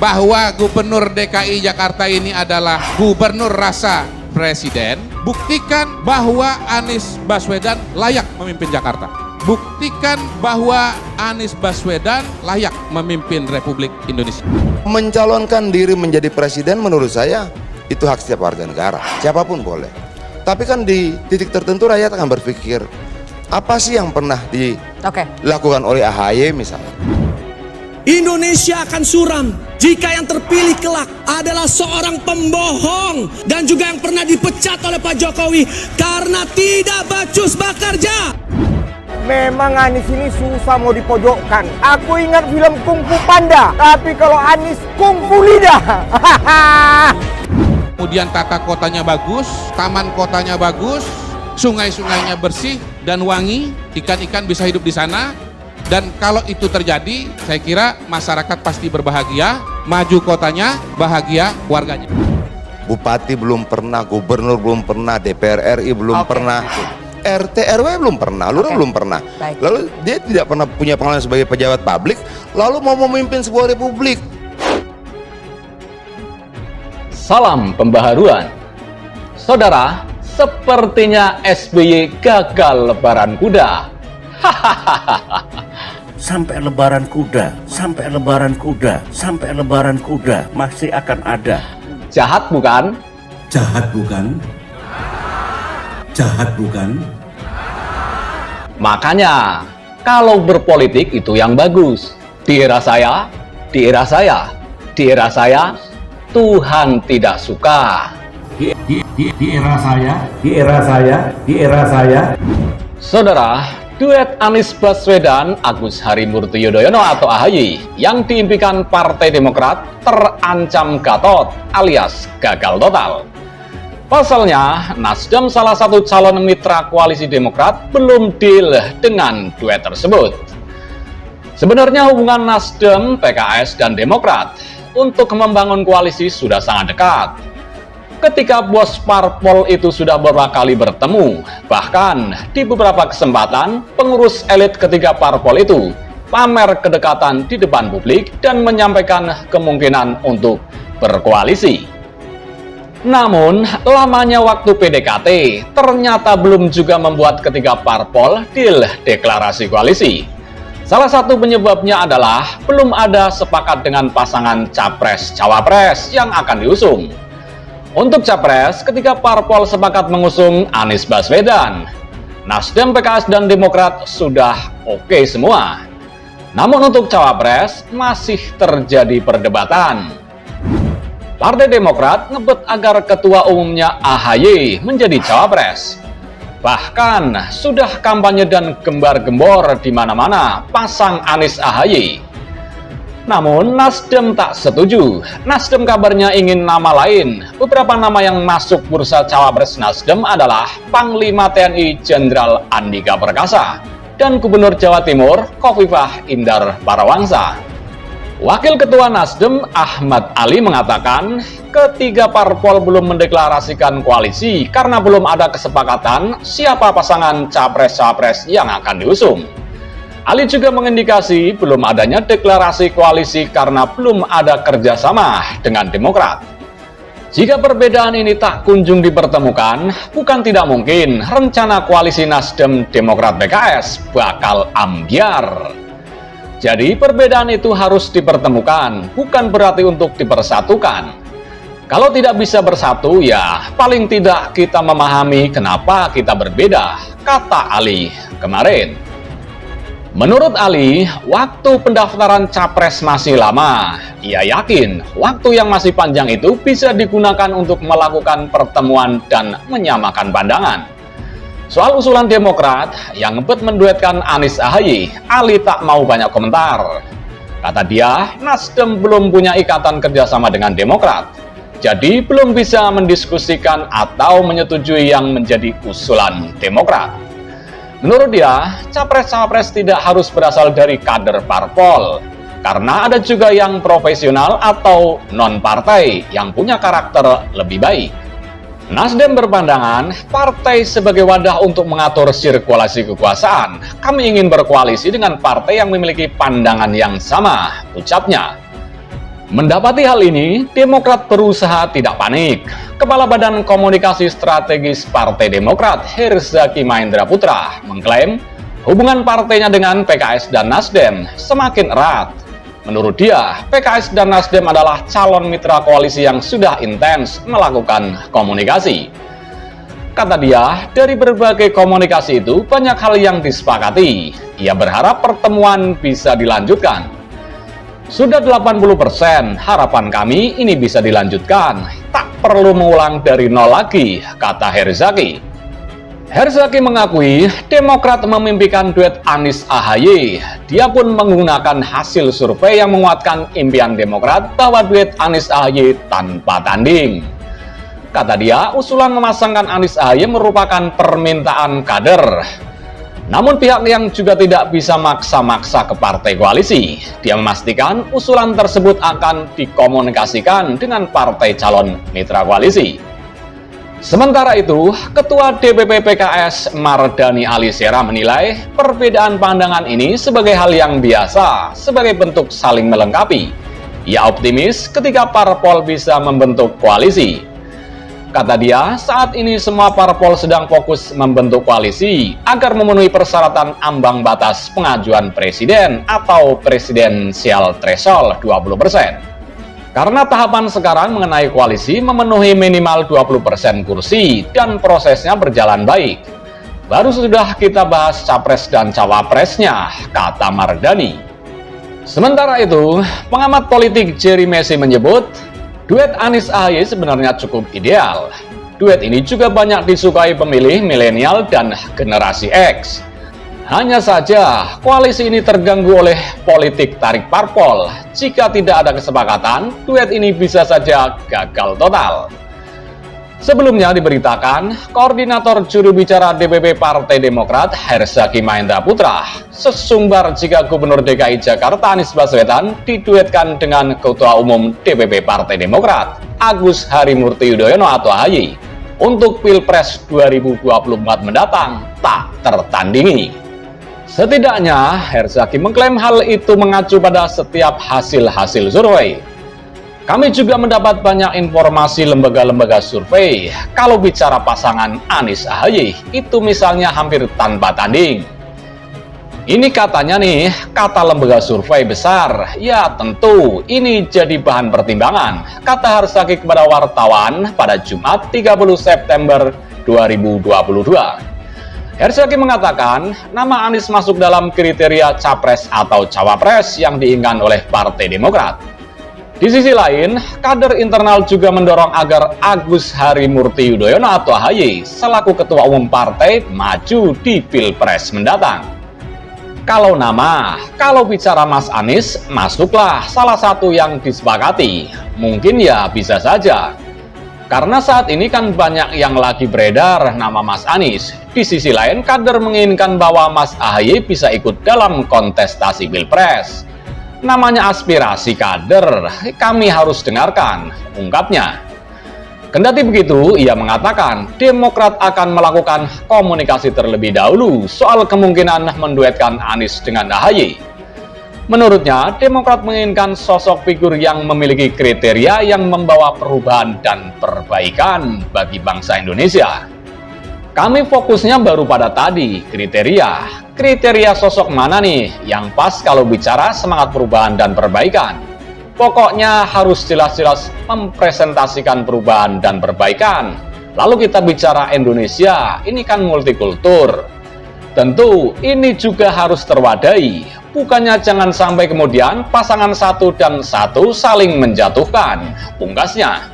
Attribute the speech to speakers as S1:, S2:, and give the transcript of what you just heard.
S1: bahwa Gubernur DKI Jakarta ini adalah gubernur rasa presiden, buktikan bahwa Anies Baswedan layak memimpin Jakarta. Buktikan bahwa Anies Baswedan layak memimpin Republik Indonesia.
S2: Mencalonkan diri menjadi presiden menurut saya itu hak setiap warga negara, siapapun boleh. Tapi kan di titik tertentu rakyat akan berpikir, apa sih yang pernah dilakukan oleh AHY misalnya.
S3: Indonesia akan suram jika yang terpilih kelak adalah seorang pembohong dan juga yang pernah dipecat oleh Pak Jokowi karena tidak becus bekerja.
S4: Memang Anies ini susah mau dipojokkan. Aku ingat film Kung Fu Panda, tapi kalau Anies Kung Fu lidah.
S1: Kemudian tata kotanya bagus, taman kotanya bagus, sungai-sungainya bersih dan wangi, ikan-ikan bisa hidup di sana. Dan kalau itu terjadi, saya kira masyarakat pasti berbahagia, maju kotanya, bahagia warganya.
S2: Bupati belum pernah, gubernur belum pernah, DPR RI belum pernah, RT RW belum pernah, lurah belum pernah. Lalu dia tidak pernah punya pengalaman sebagai pejabat publik, lalu mau memimpin sebuah republik.
S5: Salam pembaharuan. Saudara, sepertinya SBY gagal lebaran kuda.
S6: Sampai lebaran kuda, sampai lebaran kuda, sampai lebaran kuda masih akan ada.
S5: Jahat bukan?
S6: Jahat bukan? Jahat bukan?
S5: Makanya, kalau berpolitik itu yang bagus. Di era saya, di era saya, di era saya, Tuhan tidak suka.
S6: Di era saya, di era saya, di era saya.
S5: Saudara, duet Anies Baswedan, Agus Harimurti Yudhoyono atau AHY yang diimpikan Partai Demokrat terancam gatot alias gagal total. Pasalnya, Nasdem salah satu calon mitra koalisi Demokrat belum deal dengan duet tersebut. Sebenarnya hubungan Nasdem, PKS, dan Demokrat untuk membangun koalisi sudah sangat dekat. Ketika bos parpol itu sudah beberapa kali bertemu, bahkan di beberapa kesempatan pengurus elit ketiga parpol itu pamer kedekatan di depan publik dan menyampaikan kemungkinan untuk berkoalisi. Namun, lamanya waktu PDKT ternyata belum juga membuat ketiga parpol deal deklarasi koalisi. Salah satu penyebabnya adalah belum ada sepakat dengan pasangan Capres-Cawapres yang akan diusung. Untuk Capres, ketiga parpol sepakat mengusung Anies Baswedan. Nasdem, PKS, dan Demokrat sudah oke semua. Namun untuk Cawapres masih terjadi perdebatan. Partai Demokrat ngebet agar ketua umumnya AHY menjadi Cawapres. Bahkan sudah kampanye dan gembar-gembor di mana-mana pasang Anies AHY. Namun Nasdem tak setuju. Nasdem kabarnya ingin nama lain. Beberapa nama yang masuk bursa Cawapres Nasdem adalah Panglima TNI Jenderal Andika Perkasa dan Gubernur Jawa Timur Khofifah Indar Parawangsa. Wakil Ketua Nasdem Ahmad Ali mengatakan ketiga parpol belum mendeklarasikan koalisi karena belum ada kesepakatan siapa pasangan Capres-Cawapres yang akan diusung. Ali juga mengindikasi belum adanya deklarasi koalisi karena belum ada kerjasama dengan Demokrat. Jika perbedaan ini tak kunjung dipertemukan, bukan tidak mungkin rencana koalisi Nasdem Demokrat PKS bakal ambyar. Jadi perbedaan itu harus dipertemukan, bukan berarti untuk dipersatukan. Kalau tidak bisa bersatu, ya paling tidak kita memahami kenapa kita berbeda, kata Ali kemarin. Menurut Ali, waktu pendaftaran Capres masih lama. Ia yakin waktu yang masih panjang itu bisa digunakan untuk melakukan pertemuan dan menyamakan pandangan. Soal usulan Demokrat yang ngebet menduetkan Anies AHY, Ali tak mau banyak komentar. Kata dia, Nasdem belum punya ikatan kerjasama dengan Demokrat, jadi belum bisa mendiskusikan atau menyetujui yang menjadi usulan Demokrat. Menurut dia, Capres-Cawapres tidak harus berasal dari kader parpol, karena ada juga yang profesional atau non-partai yang punya karakter lebih baik. Nasdem berpandangan, partai sebagai wadah untuk mengatur sirkulasi kekuasaan. Kami ingin berkoalisi dengan partai yang memiliki pandangan yang sama, ucapnya. Mendapati hal ini, Demokrat berusaha tidak panik. Kepala Badan Komunikasi Strategis Partai Demokrat, Herzaki Mahendra Putra, mengklaim hubungan partainya dengan PKS dan Nasdem semakin erat. Menurut dia, PKS dan Nasdem adalah calon mitra koalisi yang sudah intens melakukan komunikasi. Kata dia, dari berbagai komunikasi itu banyak hal yang disepakati. Ia berharap pertemuan bisa dilanjutkan. Sudah 80%, harapan kami ini bisa dilanjutkan. Tak perlu mengulang dari nol lagi, kata Herzaki. Herzaki mengakui Demokrat memimpikan duet Anies AHY. Dia pun menggunakan hasil survei yang menguatkan impian Demokrat bahwa duet Anies AHY tanpa tanding. Kata dia, usulan memasangkan Anies AHY merupakan permintaan kader. Namun pihak yang juga tidak bisa maksa-maksa ke partai koalisi. Dia memastikan usulan tersebut akan dikomunikasikan dengan partai calon mitra koalisi. Sementara itu, Ketua DPP PKS Mardani Alisera menilai perbedaan pandangan ini sebagai hal yang biasa, sebagai bentuk saling melengkapi. Ia optimis ketika parpol bisa membentuk koalisi. Kata dia, saat ini semua parpol sedang fokus membentuk koalisi agar memenuhi persyaratan ambang batas pengajuan presiden atau presidensial threshold 20%. Karena tahapan sekarang mengenai koalisi memenuhi minimal 20% kursi dan prosesnya berjalan baik. Baru sudah kita bahas capres dan cawapresnya, kata Mardani. Sementara itu, pengamat politik Jerry Messi menyebut, duet Anies AHY sebenarnya cukup ideal. Duet ini juga banyak disukai pemilih milenial dan generasi X. Hanya saja, koalisi ini terganggu oleh politik tarik parpol. Jika tidak ada kesepakatan, duet ini bisa saja gagal total. Sebelumnya diberitakan, Koordinator Juru Bicara DPP Partai Demokrat, Herzaki Mahendra Putra, sesumbar jika Gubernur DKI Jakarta Anies Baswedan diduetkan dengan Ketua Umum DPP Partai Demokrat, Agus Harimurti Yudhoyono atau AHY, untuk Pilpres 2024 mendatang tak tertandingi. Setidaknya, Herzaki mengklaim hal itu mengacu pada setiap hasil-hasil survei. Kami juga mendapat banyak informasi lembaga-lembaga survei. Kalau bicara pasangan Anies AHY, itu misalnya hampir tanpa tanding. Ini katanya nih, kata lembaga survei besar. Ya tentu, ini jadi bahan pertimbangan, kata Herzaki kepada wartawan pada Jumat 30 September 2022. Herzaki mengatakan, nama Anies masuk dalam kriteria capres atau cawapres yang diinginkan oleh Partai Demokrat. Di sisi lain, kader internal juga mendorong agar Agus Harimurti Yudhoyono atau AHY selaku Ketua Umum Partai maju di Pilpres mendatang. Kalau bicara Mas Anies, masuklah salah satu yang disepakati. Mungkin ya bisa saja. Karena saat ini kan banyak yang lagi beredar nama Mas Anies. Di sisi lain, kader menginginkan bahwa Mas AHY bisa ikut dalam kontestasi Pilpres. Namanya aspirasi kader, kami harus dengarkan, ungkapnya. Kendati begitu, ia mengatakan Demokrat akan melakukan komunikasi terlebih dahulu soal kemungkinan menduetkan Anies dengan AHY. Menurutnya, Demokrat menginginkan sosok figur yang memiliki kriteria yang membawa perubahan dan perbaikan bagi bangsa Indonesia. Kami fokusnya baru pada tadi, kriteria. Kriteria sosok mana nih yang pas kalau bicara semangat perubahan dan perbaikan? Pokoknya harus jelas-jelas mempresentasikan perubahan dan perbaikan. Lalu kita bicara Indonesia, ini kan multikultur. Tentu ini juga harus terwadai. Bukannya jangan sampai kemudian pasangan satu dan satu saling menjatuhkan, pungkasnya.